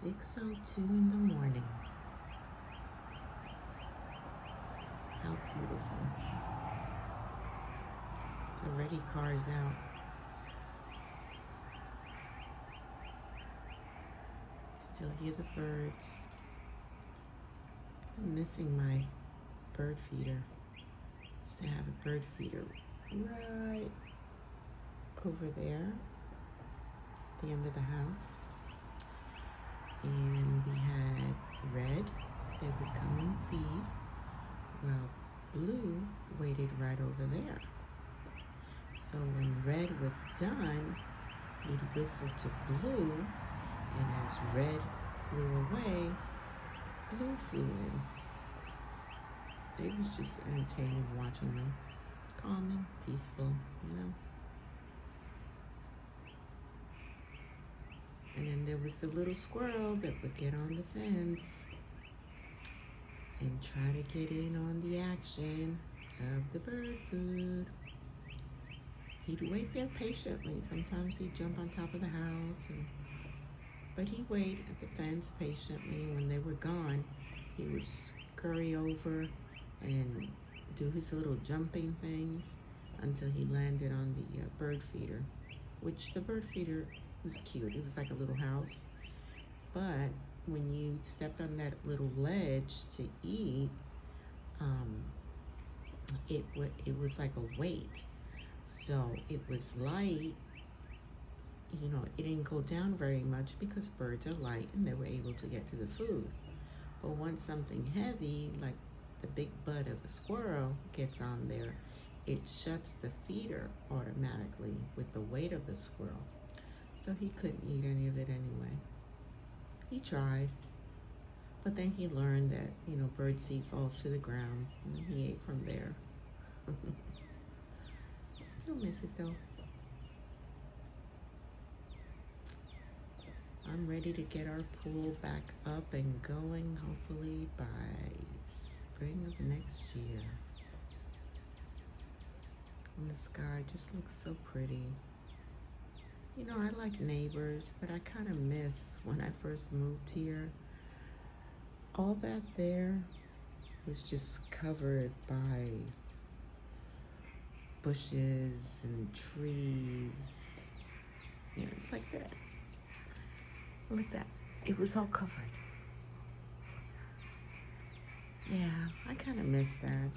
6:02 in the morning. How beautiful. It's already cars out. Still hear the birds. I'm missing my bird feeder. Used to have a bird feeder right over there at the end of the house. And we had Red that would come and feed, while Blue waited right over there. So when Red was done, he'd whistle to Blue, and as Red flew away, Blue flew in. It was just entertaining watching them. Calm and peaceful, you know. And then there was the little squirrel that would get on the fence and try to get in on the action of the bird food. He'd wait there patiently. Sometimes he'd jump on top of the house, but he'd wait at the fence patiently. When they were gone, he would scurry over and do his little jumping things until he landed on the bird feeder, which the bird feeder was cute. It was like a little house, but when you stepped on that little ledge to eat, it was like a weight. So it was light, you know, it didn't go down very much because birds are light and they were able to get to the food. But once something heavy, like the big butt of a squirrel, gets on there, it shuts the feeder automatically with the weight of the squirrel. So he couldn't eat any of it anyway. He tried, but then he learned that, you know, birdseed falls to the ground, and he ate from there. Still miss it though. I'm ready to get our pool back up and going, hopefully by spring of next year. And the sky just looks so pretty. You know, I like neighbors, but I kind of miss when I first moved here. All that there was just covered by bushes and trees. You know, it's like that. Like that. It was all covered. Yeah, I kind of miss that.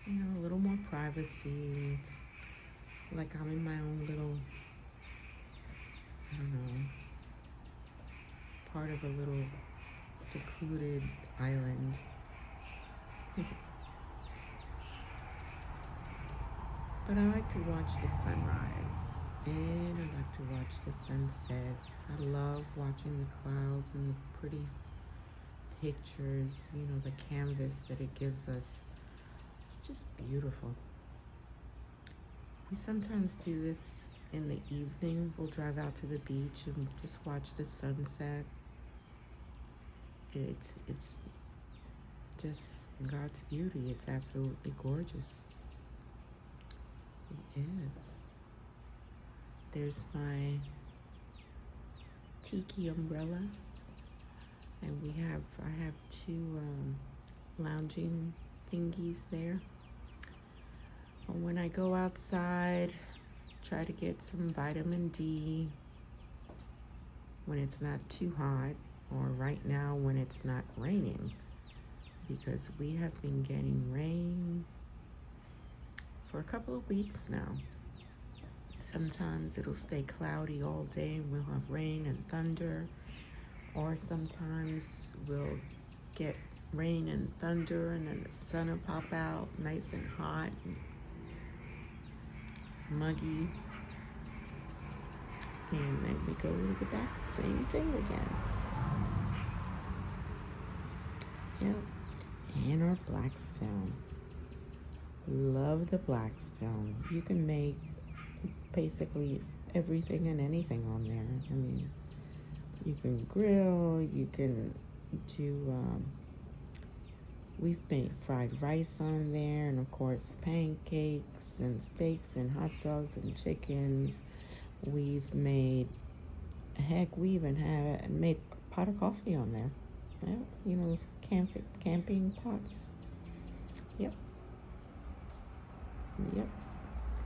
You know, a little more privacy. It's like I'm in my own little, I don't know, part of a little secluded island. But I like to watch the sunrise, and I like to watch the sunset. I love watching the clouds and the pretty pictures, you know, the canvas that it gives us. It's just beautiful. We sometimes do this in the evening. We'll drive out to the beach and just watch the sunset. It's just God's beauty. It's absolutely gorgeous. It is. There's my tiki umbrella, and I have two lounging thingies there. And when I go outside, try to get some vitamin D when it's not too hot, or right now when it's not raining, because we have been getting rain for a couple of weeks now. Sometimes it'll stay cloudy all day and we'll have rain and thunder, or sometimes we'll get rain and thunder and then the sun will pop out nice and hot and muggy, and then we go to the back, same thing again. Yep. And our Blackstone. Love the Blackstone. You can make basically everything and anything on there. I mean, you can grill, you can do, we've made fried rice on there, and of course pancakes and steaks and hot dogs and chickens. We've made, heck, we even made pot of coffee on there. Yeah, you know, those camping pots. Yep. Yep.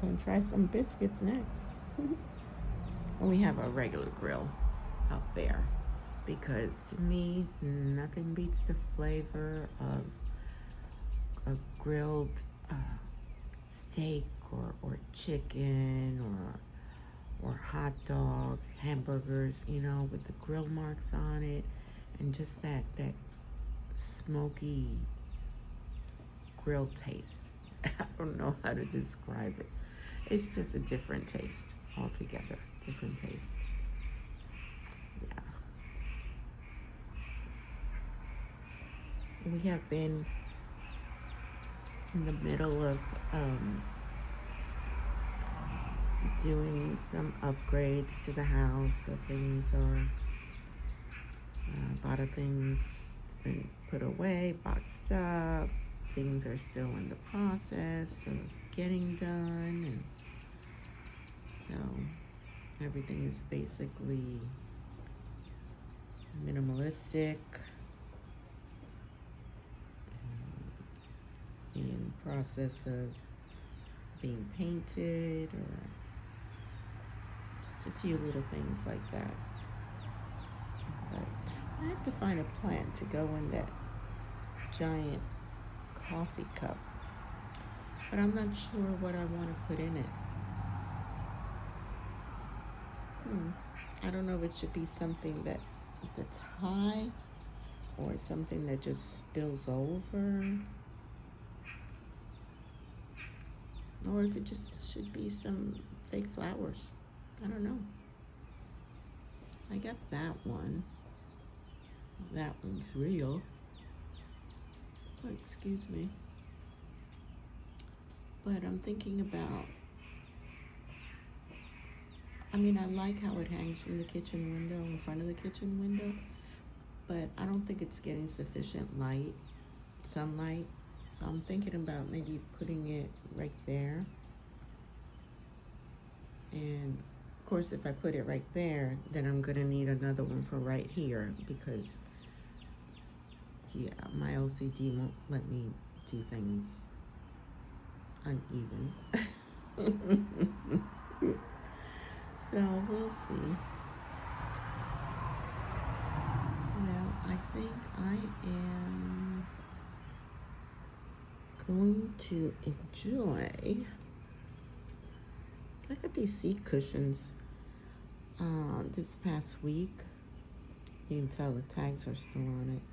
Gonna try some biscuits next. We have a regular grill up there because to me, nothing beats the flavor of a grilled steak or chicken or hot dog, hamburgers, you know, with the grill marks on it, and just that smoky grill taste. I don't know how to describe it. It's just a different taste altogether. Different taste. Yeah. We have been in the middle of doing some upgrades to the house. So things are, a lot of things been put away, boxed up. Things are still in the process of getting done, and so everything is basically minimalistic, in the process of being painted, or just a few little things like that. But I have to find a plant to go in that giant coffee cup, but I'm not sure what I want to put in it. I don't know if it should be something that's high or something that just spills over, or if it just should be some fake flowers. I don't know. I got that one. That one's real. Oh, excuse me. But I'm thinking about, I mean, I like how it hangs from the kitchen window, in front of the kitchen window, but I don't think it's getting sufficient sunlight. So I'm thinking about maybe putting it right there. And of course, if I put it right there, then I'm gonna need another one for right here because, yeah, my OCD won't let me do things uneven. So we'll see. Well, I think I am going to enjoy. I got these seat cushions this past week. You can tell the tags are still on it.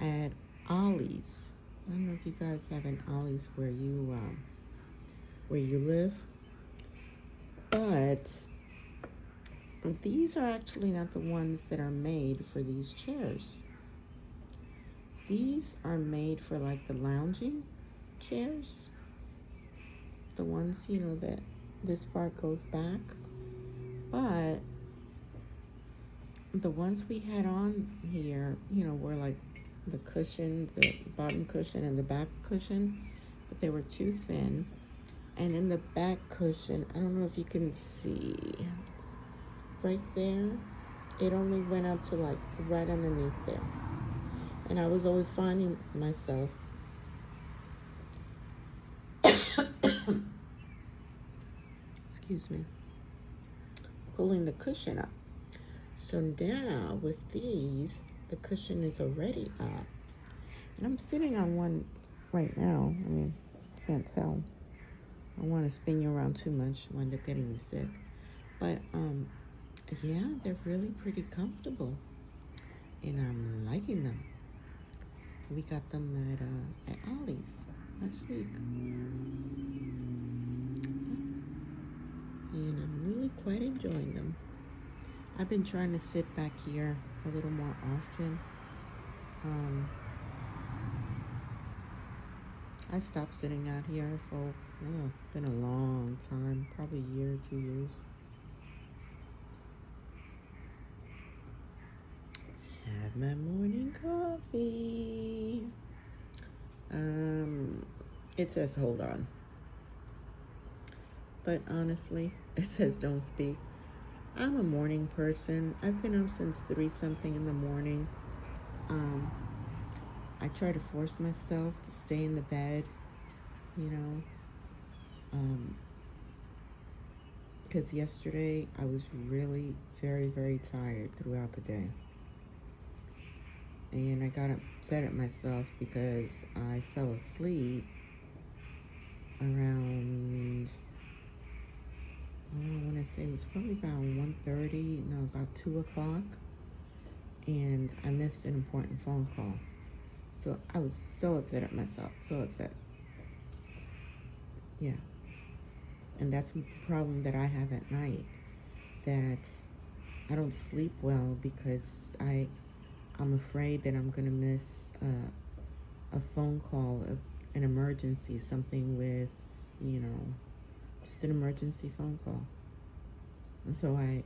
At Ollie's. I don't know if you guys have an Ollie's where you live, but these are actually not the ones that are made for these chairs. These are made for like the lounging chairs. The ones, you know, that this part goes back. But the ones we had on here, you know, were like the cushion, the bottom cushion and the back cushion, but they were too thin. And in the back cushion, I don't know if you can see, right there, it only went up to like right underneath there. And I was always finding myself excuse me, pulling the cushion up. So now with these, the cushion is already up. And I'm sitting on one right now. I mean, can't tell. I don't want to spin you around too much. I wind up getting you sick. But yeah, they're really pretty comfortable, and I'm liking them. We got them at Ollie's last week, and I'm really quite enjoying them. I've been trying to sit back here a little more often. I stopped sitting out here for been a long time, probably a year, 2 years. Have my morning coffee. It says hold on, but honestly, it says don't speak. I'm a morning person. I've been up since 3 something in the morning. Um, I try to force myself to stay in the bed, you know, because yesterday I was really very, very tired throughout the day. And I got upset at myself because I fell asleep around, I want to say it was probably about 1:30, no, about 2 o'clock. And I missed an important phone call. So I was so upset at myself, so upset. Yeah. And that's the problem that I have at night, that I don't sleep well because I'm afraid that I'm going to miss a phone call, an emergency, something with, you know, just an emergency phone call. And so I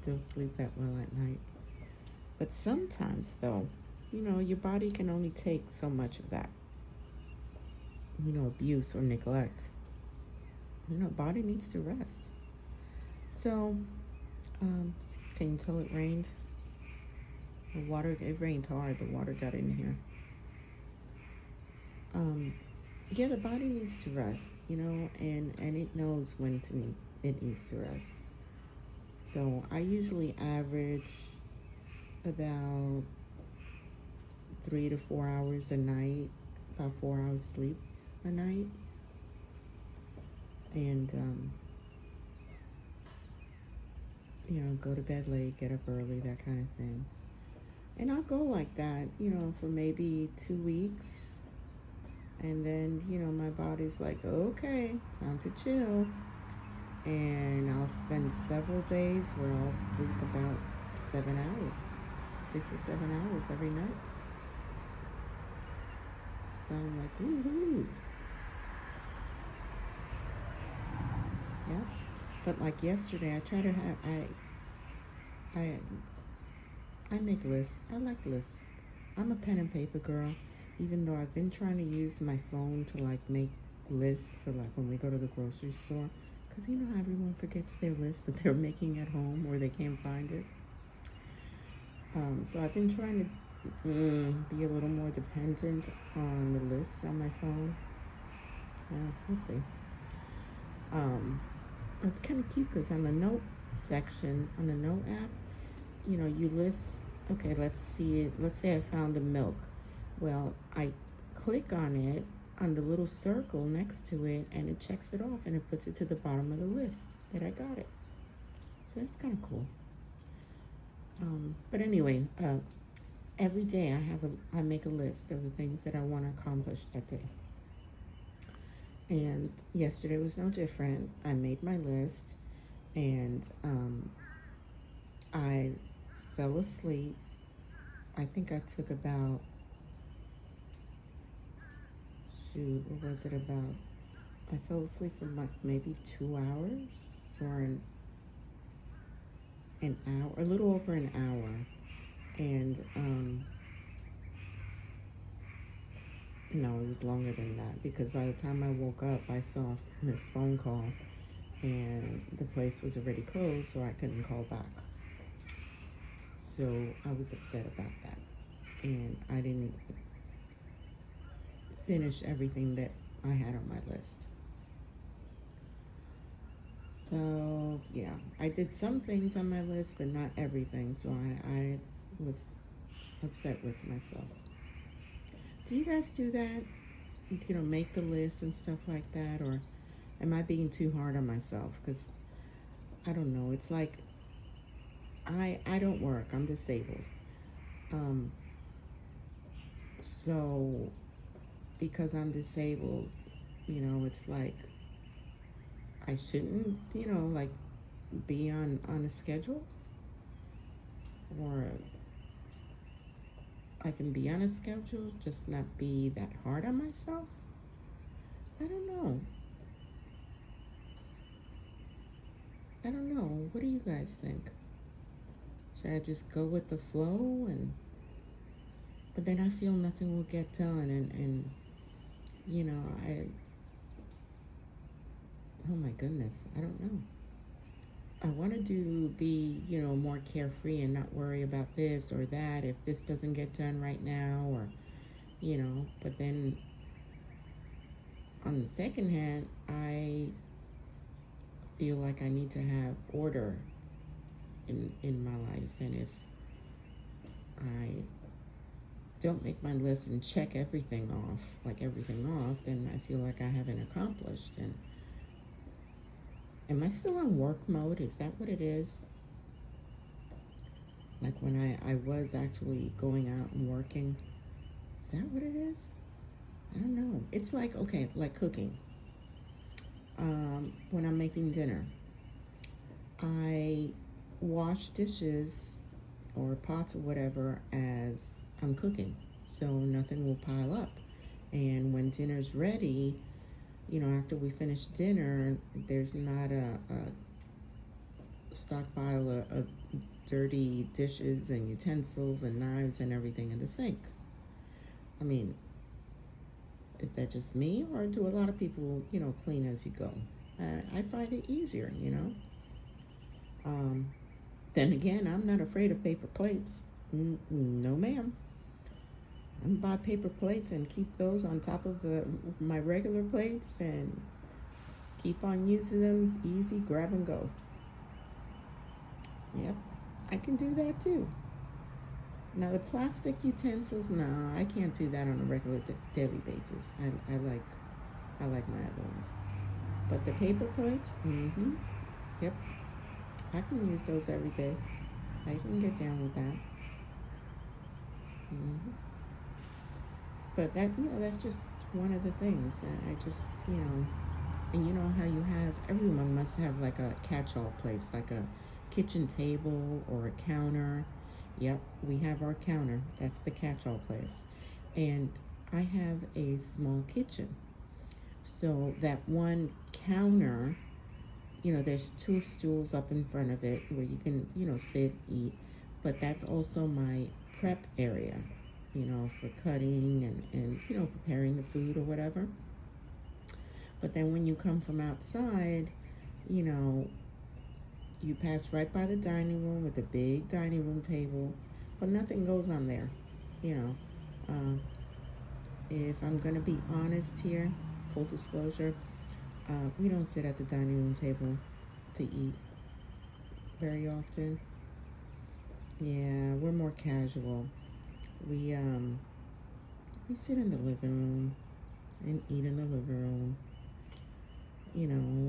don't sleep that well at night. But sometimes, though, you know, your body can only take so much of that, you know, abuse or neglect. You know, body needs to rest. So, can you tell it rained? The water, it rained hard. The water got in here. Yeah, the body needs to rest, you know, and it knows when it needs to rest. So I usually average about 3 to 4 hours a night, about 4 hours sleep a night, and you know, go to bed late, get up early, that kind of thing. And I'll go like that, you know, for maybe 2 weeks. And then, you know, my body's like, okay, time to chill. And I'll spend several days where I'll sleep about 7 hours, 6 or 7 hours every night. So I'm like, woohoo. Yeah. But like yesterday, I try to have, I, I make lists. I like lists. I'm a pen and paper girl, even though I've been trying to use my phone to like make lists for like when we go to the grocery store. Because you know how everyone forgets their list that they're making at home or they can't find it. So I've been trying to be a little more dependent on the lists on my phone. We'll see. It's kind of cute because on the note section, on the note app, you know, you list, okay, let's see it. Let's say I found the milk. Well, I click on it, on the little circle next to it, and it checks it off and it puts it to the bottom of the list that I got it. So that's kind of cool. But anyway, every day I make a list of the things that I want to accomplish that day. And yesterday was no different. I made my list, and I fell asleep. I think I took about, shoot, what was it about? I fell asleep for like maybe 2 hours or an hour, a little over an hour. And no, it was longer than that because by the time I woke up, I saw this phone call and the place was already closed, so I couldn't call back. So I was upset about that. And I didn't finish everything that I had on my list. So yeah, I did some things on my list, but not everything. So I was upset with myself. Do you guys do that? You know, make the list and stuff like that, or am I being too hard on myself? Because I don't know. It's like I don't work. I'm disabled. Um, so because I'm disabled, you know, it's like I shouldn't, you know, like be on a schedule, or I can be on a schedule, just not be that hard on myself. I don't know. I don't know. What do you guys think? Should I just go with the flow but then I feel nothing will get done and you know, oh my goodness, I don't know. I want to be, more carefree and not worry about this or that if this doesn't get done right now, or, but then on the second hand, I feel like I need to have order in my life. And if I don't make my list and check everything off, then I feel like I haven't accomplished. And am I still on work mode? Is that what it is? Like when I was actually going out and working? Is that what it is? I don't know. It's like, okay, like cooking. When I'm making dinner, I wash dishes or pots or whatever as I'm cooking, so nothing will pile up. And when dinner's ready, after we finish dinner, there's not a stockpile of dirty dishes and utensils and knives and everything in the sink. I mean, is that just me, or do a lot of people, clean as you go? I find it easier, Um, then again, I'm not afraid of paper plates. No, ma'am. I'm buy paper plates and keep those on top of my regular plates and keep on using them. Easy, grab and go. Yep, I can do that too. Now the plastic utensils, no, I can't do that on a regular daily basis. I like my other ones. But the paper plates, yep, I can use those every day. I can get down with that. But that's just one of the things. I just, and you know how you have, everyone must have like a catch-all place, like a kitchen table or a counter. Yep, we have our counter. That's the catch-all place. And I have a small kitchen. So that one counter, there's two stools up in front of it where you can, sit, eat. But that's also my prep area, for cutting and preparing the food or whatever. But then when you come from outside, you pass right by the dining room with the big dining room table, but nothing goes on there. You know, if I'm gonna be honest here, full disclosure, we don't sit at the dining room table to eat very often. Yeah, we're more casual. We sit in the living room and eat in the living room.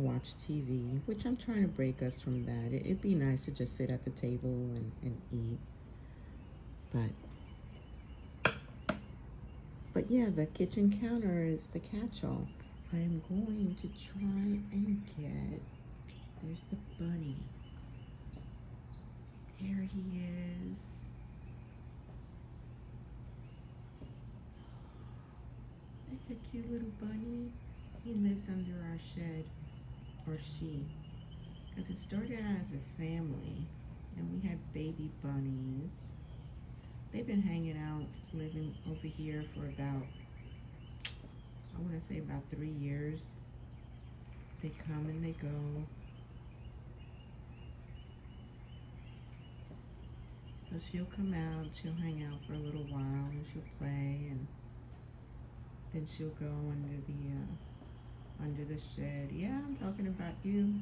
Watch TV, which I'm trying to break us from that. It'd be nice to just sit at the table and eat. But yeah, the kitchen counter is the catch-all. I am going to try and get, there's the bunny. There he is. It's a cute little bunny. He lives under our shed, or she, because it started out as a family, and we had baby bunnies. They've been hanging out, living over here for about, I want to say about 3 years. They come and they go. So she'll come out, she'll hang out for a little while, and she'll play, and then she'll go under the shed. Yeah, I'm talking about you.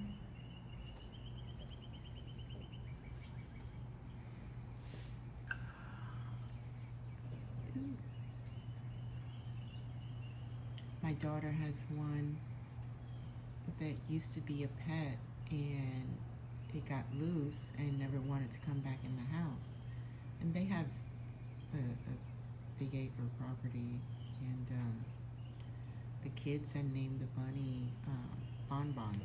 My daughter has one that used to be a pet, and it got loose and never wanted to come back in the house. And they have a big acre property, and the kids had named the bunny Bon Bon.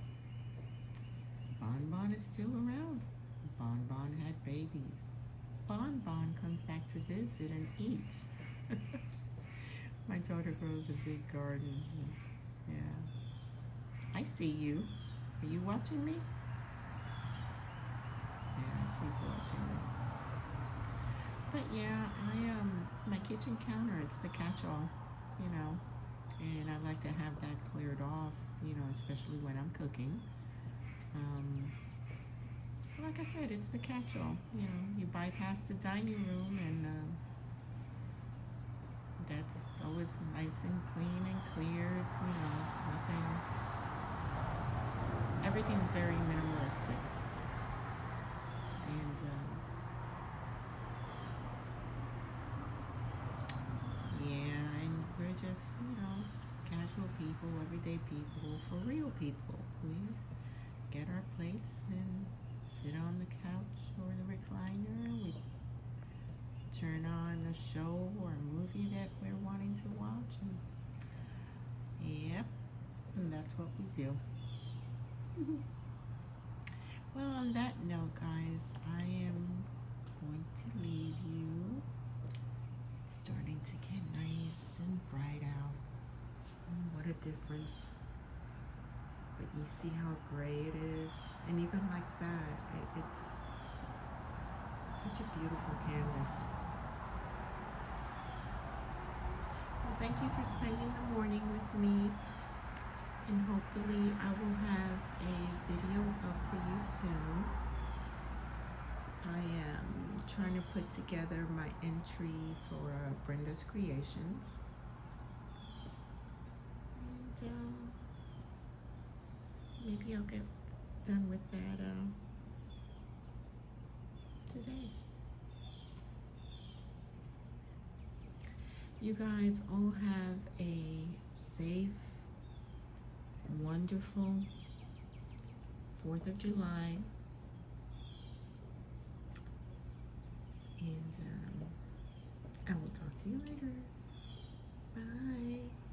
Bon Bon is still around. Bon Bon had babies. Bon Bon comes back to visit and eats. My daughter grows a big garden. Yeah. I see you. Are you watching me? Yeah, she's watching me. But yeah, my kitchen counter, it's the catch-all, and I like to have that cleared off, especially when I'm cooking. Like I said, it's the catch-all. You know, you bypass the dining room, and that's always nice and clean and cleared. You know, nothing. Everything's very minimalistic, and yeah, and we're just, you know, casual people, everyday people, for real people. We get our plates and sit on the couch or the recliner. We turn on a show or a movie that we're wanting to watch, and yep, and that's what we do. Well, on that note, guys, I am going to leave you. It's starting to get nice and bright out. What a difference. But you see how gray it is, and even like that, it's such a beautiful canvas. Well, thank you for spending the morning with me, and hopefully I will have a video up for you soon. I am trying to put together my entry for Brenda's Creations, and maybe I'll get done with that today. You guys all have a safe, wonderful 4th of July, and I will talk to you later. Bye.